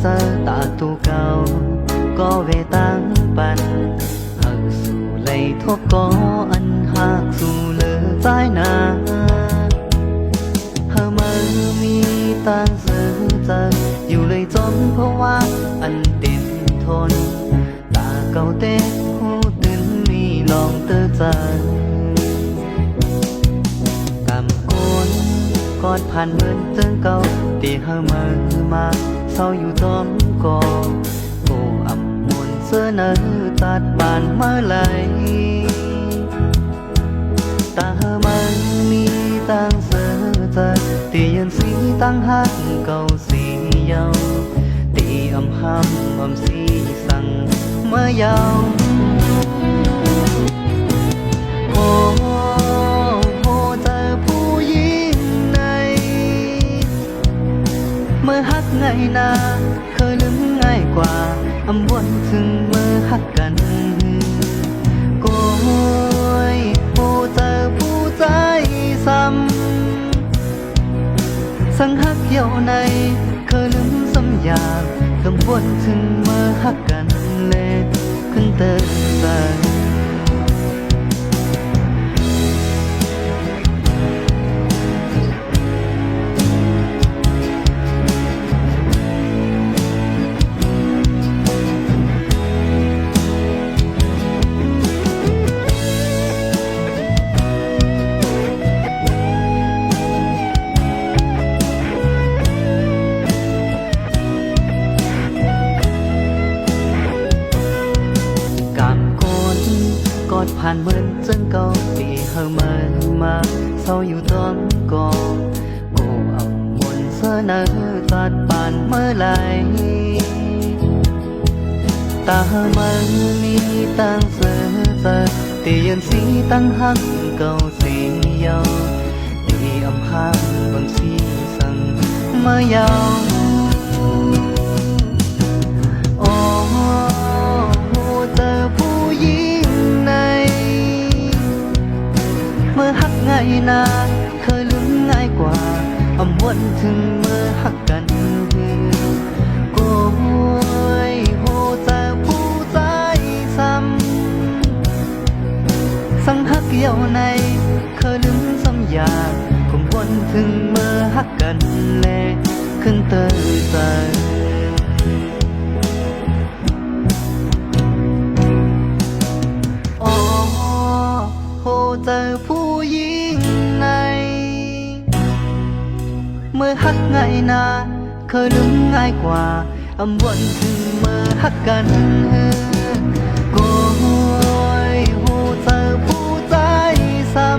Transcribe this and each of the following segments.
เจอตาตัวเก่าก็เวตังปันหักสู่เลยทบก็อันหักสู่เลือใจนาหามามีตังเสือเจออยู่เลยจนเพราะว่าอันเต็มทนตาเก่าเต้หูตื่นมีลองเตอใจกำโกนกอดผ่านเหมือนเตือนเก่าตีหามาเศร้าอยู่จอมก่อโอ้อำมนเสื้อเนื้อตัดบานเมื่อไหลตามันมีตั้งเสือใจตียันสีตั้งหักเก่าสีเยาตีอำหำอำสีสั่งเมื่อเยาโอ้โหเจอผู้หญิงในเมื่อฮักไงนาเคยลืมง่ายกว่าอำวนถึงเมื่อฮักกันโก้ยโอ้เจอผู้ใจซ้ำสั่งฮักเกี่ยวในเคยลืมสัญญาคำวนถึงเมื่อฮักกันเล่ขึ้นเติมใจกอดผ่านเหมือนจังเก่าที่เฮามาเศร้าอยู่ตอมก่อกูเอามนเสนอตัดปานเมื่อไหลตามันมีตั้งเสือใจที่ยันสีตั้งหักเก่าสีเยาที่อำหางบางสีสั่งเมื่อยาวง่ายนาเคยลืมง่ายกว่าอำวนถึงเมื่อฮักกันโก้ยโหแต่ผู้ใจซ้ำสั่งฮักเกี่ยวในเคยลืมสัญญาคงวนถึงเมื่อฮักกันแลขึ้นเตยใจเจอผู้หญิงในเมื่อฮักง่ายนาเคยลืมง่ายกว่าอำวนถึงเมื่อฮักกันโก้ยโหเจอผู้ใจซ้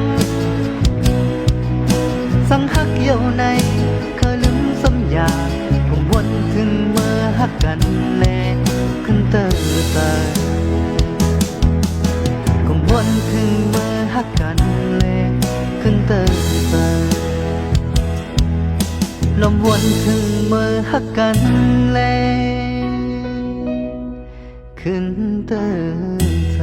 ำสั่งฮักเกี่ยวในเคยลืมสัญญาคงวนถึงเมื่อฮักกันแลขึ้นเตอใจคงวนถึงเมื่อฮักกันเลขึ้นเตอใจลมวนถึงเมื่อฮักกันเลขึ้นเตอใจ